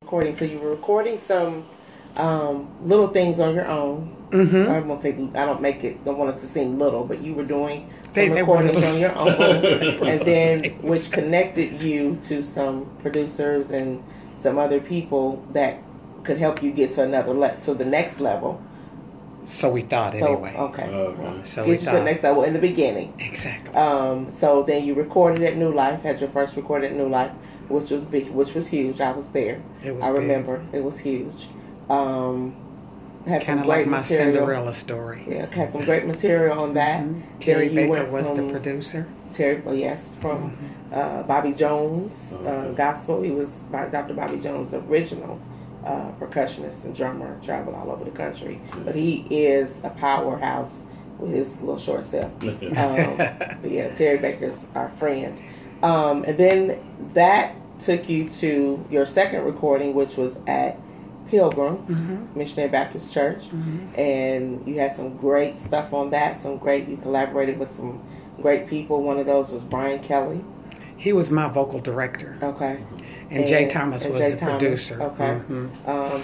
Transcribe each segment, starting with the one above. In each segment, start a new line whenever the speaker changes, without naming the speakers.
recording. So you were recording some little things on your own.
Mm-hmm.
I won't say, I don't want it to seem little, but you were doing some recordings on your own, and then which connected you to some producers and some other people that could help you get to to the next level.
So we thought anyway.
Okay.
So
get
we
you to
thought
the next level in the beginning.
Exactly.
So then you recorded at New Life, had your first recorded at New Life, which was big, which was huge. I was there. I remember it was huge. Had
kind of like my Cinderella story.
Yeah, had some great material on that.
Mm-hmm. Terry Baker was the producer.
From Bobby Jones Gospel. He was Dr. Bobby Jones' original percussionist and drummer, traveled all over the country. But he is a powerhouse with his little short self. But yeah, Terry Baker's our friend. And then that took you to your second recording, which was at Pilgrim Missionary Baptist Church, and you had some great stuff on that. You collaborated with some great people. One of those was Brian Kelly.
He was my vocal director.
Okay.
And Jay Thomas was the producer.
Okay.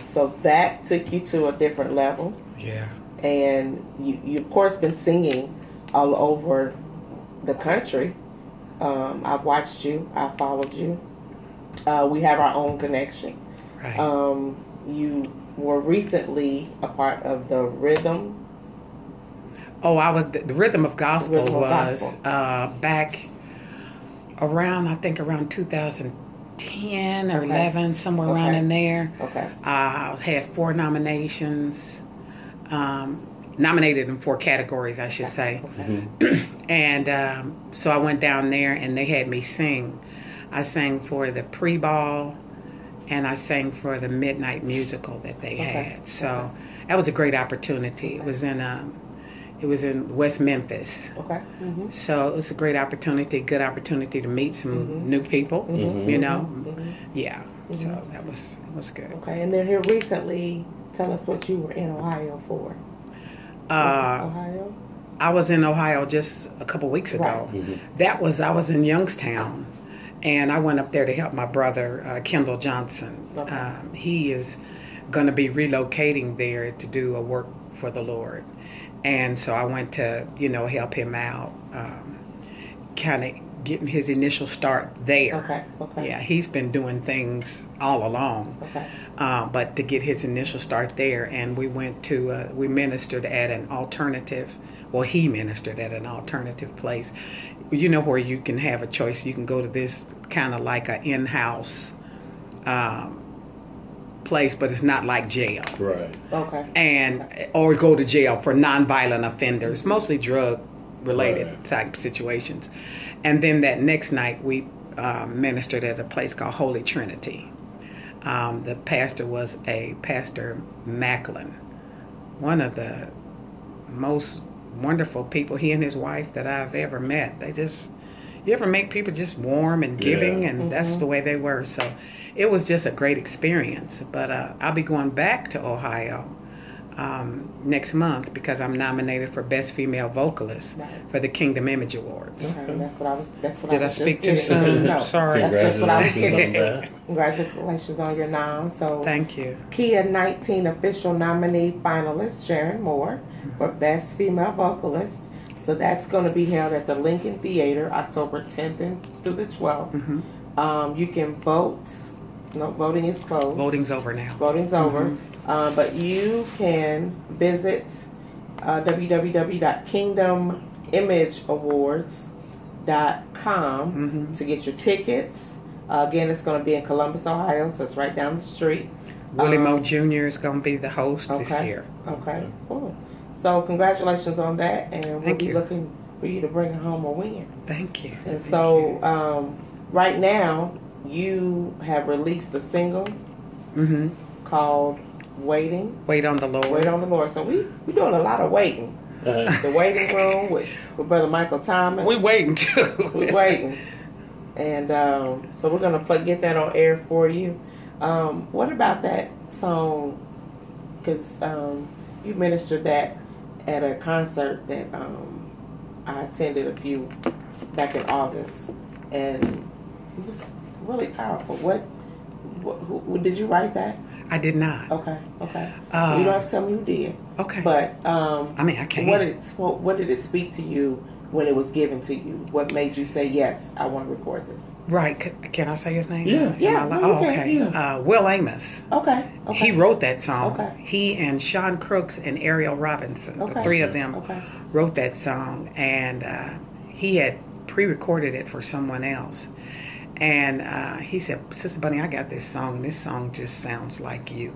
So that took you to a different level.
Yeah.
And you of course been singing all over the country. I've watched you. I followed you. We have our own connection.
Right.
You were recently a part of the Rhythm.
Oh, I was. The Rhythm of Gospel was back around, I think around 2010 or 11, somewhere around in there.
Okay.
I had 4 nominations, nominated in 4 categories, I should say. And so I went down there and they had me sing. I sang for the pre-ball, and I sang for the midnight musical that they had. So that was a great opportunity. It was in West Memphis.
Okay.
So it was a great opportunity, good opportunity to meet some new people. You know, yeah. So that was good.
Okay, and then here recently, tell us what you were in Ohio for. Ohio.
I was in Ohio just a couple weeks ago. Right. I was in Youngstown. And I went up there to help my brother, Kendall Johnson. Okay. He is going to be relocating there to do a work for the Lord. And so I went to, help him out, kind of getting his initial start there.
Okay.
Yeah, he's been doing things all along.
Okay.
But to get his initial start there, and we went to, we ministered at an alternative, he ministered at an alternative place. Where you can have a choice. You can go to this kind of like an in-house place, but it's not like jail.
Right. Okay.
Or go to jail for nonviolent offenders, mostly drug-related type situations. And then that next night, we ministered at a place called Holy Trinity. The pastor was a Pastor Macklin, one of the most wonderful people, he and his wife, that I've ever met. You ever make people just warm and giving, and that's the way they were. So it was just a great experience. But I'll be going back to Ohio next month because I'm nominated for Best Female Vocalist for the Kingdom Image Awards.
Okay.
Did I speak too soon?
No,
sorry.
That's just what I was getting to. Congratulations on your nom. So
thank you.
Kia 19 official nominee finalist Sharon Moore for Best Female Vocalist. So that's going to be held at the Lincoln Theater October 10th through the 12th. You can vote. No, voting is closed.
Voting's over now.
Voting's over. But you can visit www.kingdomimageawards.com to get your tickets. Again, it's going to be in Columbus, Ohio, so it's right down the street.
Willie Moe Jr. is going to be the host this year.
Okay, cool. So congratulations on that, and we'll be looking for you to bring home a win.
Thank you.
And so right now, you have released a single called Waiting.
Wait on the Lord.
Wait on the Lord. So we're doing a lot of waiting. The waiting room with Brother Michael Thomas.
We're waiting too.
We're waiting. And so we're going to get that on air for you. What about that song? Because you ministered that at a concert that I attended back in August, and it was really powerful. Did you write that?
I did not.
Okay. You don't have to tell me who did.
Okay.
But
I mean, I can't.
What did it speak to you when it was given to you? What made you say, yes, I want to record this?
Right. Can I say his name?
Yeah.
Okay. Yeah. Will Amos.
Okay.
He wrote that song.
Okay.
He and Sean Crooks and Ariel Robinson, the three of them, wrote that song. And he had pre-recorded it for someone else. And he said, Sister Bunnie, I got this song, and this song just sounds like you.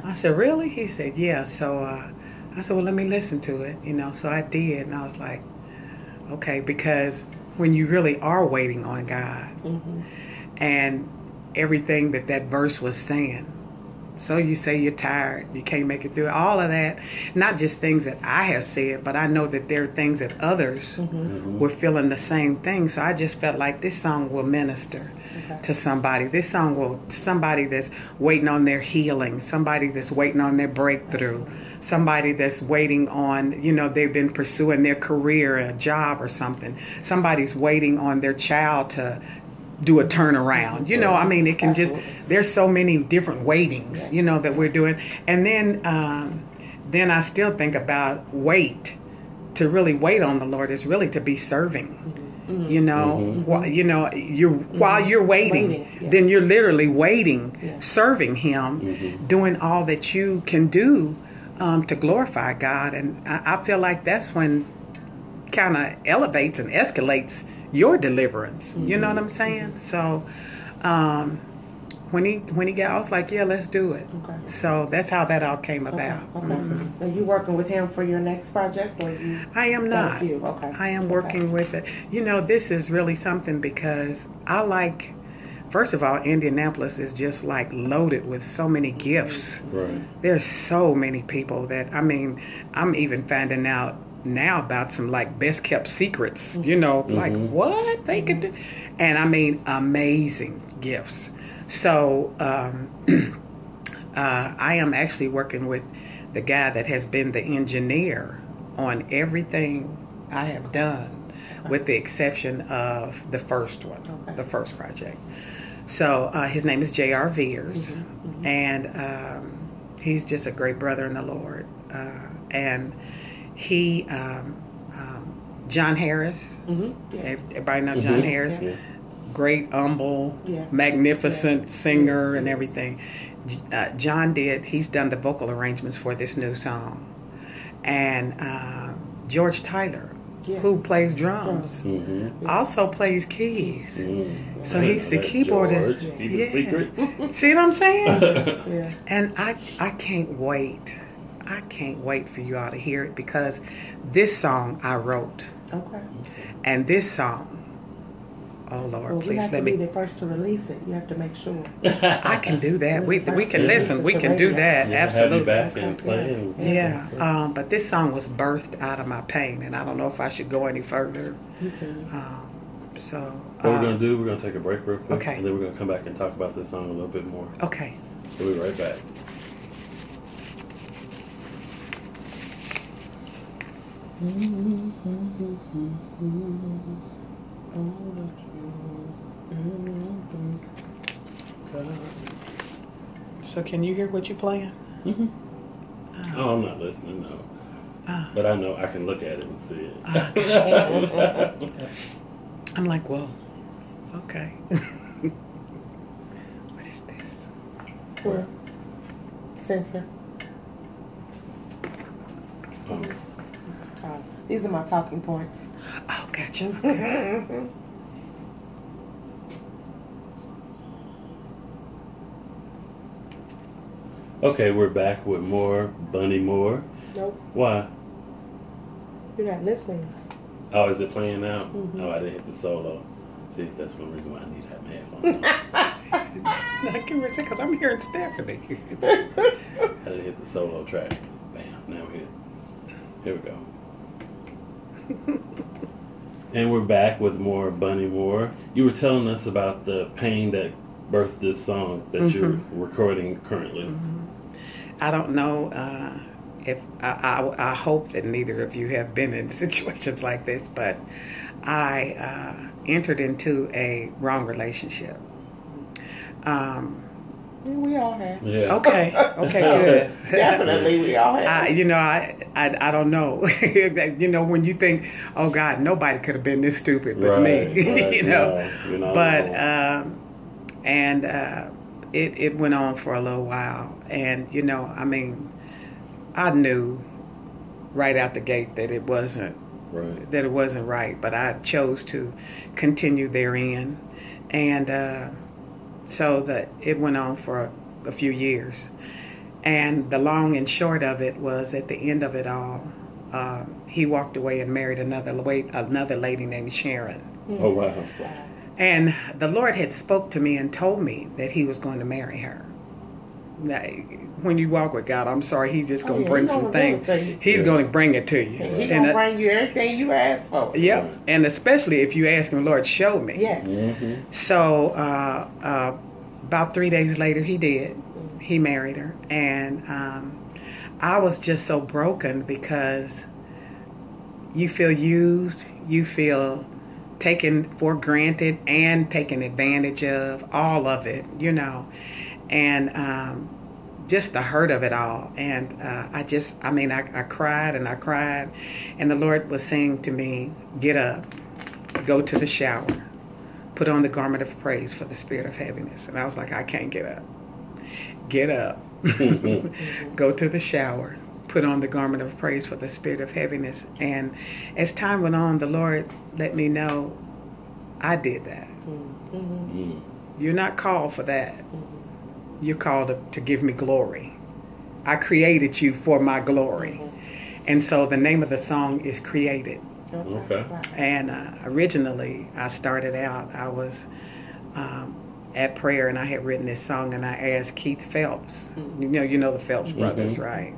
I said, really? He said, yeah. So I said, well, let me listen to it, So I did, and I was like, okay, because when you really are waiting on God, and everything that verse was saying, so you say you're tired, you can't make it through, all of that, not just things that I have said, but I know that there are things that others were feeling the same thing. So I just felt like this song will minister to somebody. This song will, to somebody that's waiting on their healing, somebody that's waiting on their breakthrough, somebody that's waiting on, they've been pursuing their career, a job or something. Somebody's waiting on their child to do a turnaround. I mean, it can there's so many different waitings, that we're doing. And then I still think about to really wait on the Lord is really to be serving. While you're waiting, then you're literally waiting, serving Him, doing all that you can do to glorify God. And I feel like that's when kind of elevates and escalates your deliverance. You know what I'm saying? So when he got, I was like, yeah, let's do it. Okay. So that's how that all came about.
Okay. Are you working with him for your next project, or you?
I am not.
Okay.
I am working with it. This is really something because I like. First of all, Indianapolis is just like loaded with so many gifts.
Right.
There's so many people that I'm even finding out now about some like best kept secrets, like what they could do. And amazing gifts. So I am actually working with the guy that has been the engineer on everything I have done, with the exception of the first one, the first project. So his name is J.R. Veers, and he's just a great brother in the Lord. And he, John Harris, everybody know John Harris, great, humble, magnificent singer and everything. John he's done the vocal arrangements for this new song. And George Tyler, who plays drums, also plays keys. So he's the keyboardist.
He's a secret.
See what I'm saying? And I can't wait. I can't wait for you all to hear it, because this song I wrote.
Okay.
And this song, oh Lord, please let me.
You have to be the first to release it. You have to make sure.
I can do that. We can listen. We can do that. Absolutely.
Have you back and playing.
Yeah. But this song was birthed out of my pain, and I don't know if I should go any further.
You can.
So.
What we're gonna do? We're gonna take a break real quick,
okay,
and then we're gonna come back and talk about this song a little bit more.
Okay.
We'll be right back.
So can you hear what you're playing?
Oh, I'm not listening, no. But I know I can look at it and see it.
I'm like, whoa, okay. What is this?
Sure. Sensor. These are my talking points.
Oh, gotcha. Okay.
Okay, we're back with more Bunnie Moore.
Nope.
Why?
You're not listening.
Oh, is it playing now? Oh, I didn't hit the solo. See, that's one reason why I need to have my headphones on.
I can say because I'm hearing Stephanie.
I didn't hit the solo track. Bam, now we're here. Here we go. And we're back with more Bunnie Moore. You were telling us about the pain that birthed this song that you're recording currently.
I don't know if I hope that neither of you have been in situations like this, but I entered into a wrong relationship.
We all have.
Yeah.
Okay. Okay. Good.
Definitely, we all have.
I don't know. When you think, oh God, nobody could have been this stupid but
Right,
me.
right. You're not
But
alone.
it went on for a little while, and I knew right out the gate that it wasn't right, but I chose to continue therein, and so that it went on for a few years. And the long and short of it was, at the end of it all, he walked away and married another lady named Sharon.
Oh, wow.
And the Lord had spoke to me and told me that he was going to marry her. Now, when you walk with God, I'm sorry, he's just going to bring some things. He's going to bring it to you.
He's going to bring you everything you ask for.
Yeah, and especially if you ask him, Lord, show me.
Yes.
Mm-hmm.
So about 3 days later, he did. He married her. And I was just so broken, because you feel used, you feel taken for granted and taken advantage of, all of it, and just the hurt of it all. And I cried and I cried, and the Lord was saying to me, get up, go to the shower, put on the garment of praise for the spirit of heaviness. And I was like, I can't get up. Get up, go to the shower, put on the garment of praise for the spirit of heaviness. And as time went on, the Lord let me know I did that.
Mm-hmm.
You're not called for that. You're called to give me glory. I created you for my glory. And so the name of the song is Created.
Okay.
And originally, I started out, I was at prayer, and I had written this song, and I asked Keith Phelps. You know the Phelps brothers, right?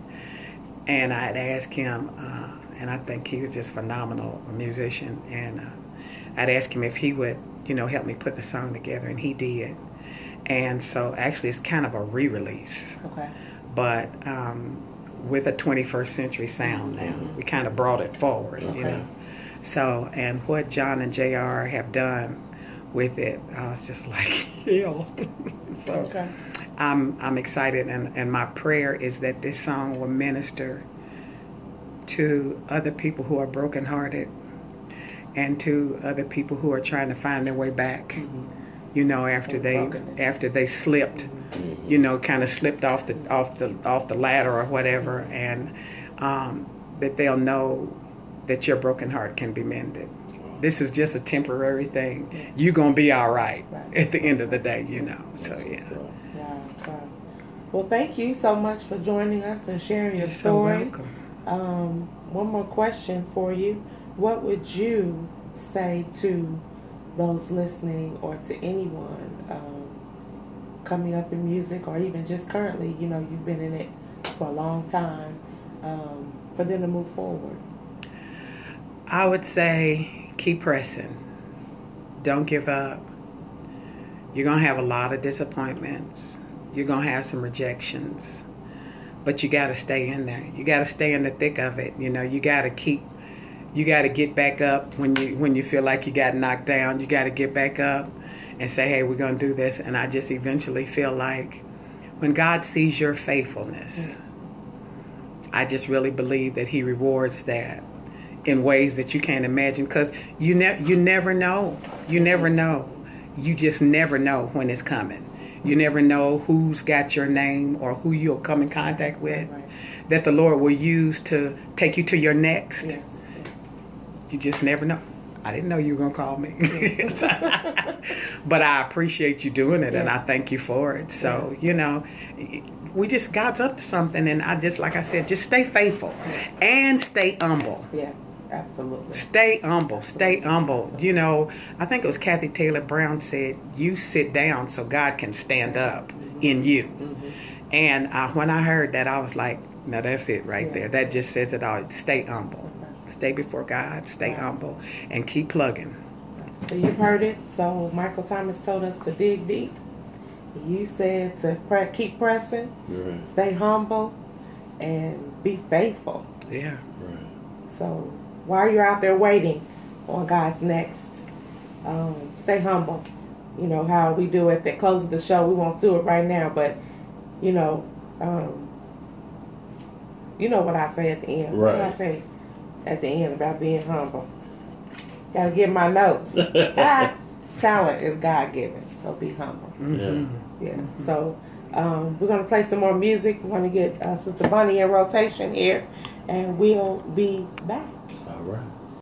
And I had asked him, and I think he was just phenomenal, a musician, and I'd asked him if he would, help me put the song together, and he did. And so actually it's kind of a re-release.
Okay.
But with a 21st century sound now. We kind of brought it forward, So, and what John and JR have done with it, I was just like, yeah. So I'm excited, and my prayer is that this song will minister to other people who are brokenhearted, and to other people who are trying to find their way back. After they slipped, kind of slipped off the ladder or whatever, and that they'll know that your broken heart can be mended. This is just a temporary thing. You're gonna be all right at the end of the day, So yeah.
Wow. Well, thank you so much for joining us and sharing your story.
So welcome.
One more question for you. What would you say to those listening, or to anyone coming up in music, or even just currently, you've been in it for a long time, for them to move forward?
I would say keep pressing. Don't give up. You're going to have a lot of disappointments. You're going to have some rejections. But you got to stay in there. You got to stay in the thick of it. You got to get back up when you feel like you got knocked down. You got to get back up and say, hey, we're going to do this. And I just eventually feel like when God sees your faithfulness, I just really believe that he rewards that in ways that you can't imagine, because you never know. You never know. You just never know when it's coming. You never know who's got your name or who you'll come in contact with, that the Lord will use to take you to your next.
Yes.
You just never know. I didn't know you were going to call me. But I appreciate you doing it, and I thank you for it. So, God's up to something, and like I said, just stay faithful and stay humble.
Yeah, absolutely.
Stay humble. Stay humble. I think it was Kathy Taylor Brown said, you sit down so God can stand up in you. And when I heard that, I was like, no, that's it right there. That just says it all. Stay humble. Stay before God, stay humble, and keep plugging.
So you've heard it. So Michael Thomas told us to dig deep. You said to keep pressing, stay humble, and be faithful.
Yeah.
Right.
So while you're out there waiting on God's next, stay humble, you know, how we do at the close of the show. We won't do it right now, but, you know what I say at the end.
Right.
What I say at the end about being humble. Gotta get my notes. Talent is God-given, so be humble.
Mm-hmm.
Yeah. So we're going to play some more music. We're going to get Sister Bunnie in rotation here, and we'll be back.
All right.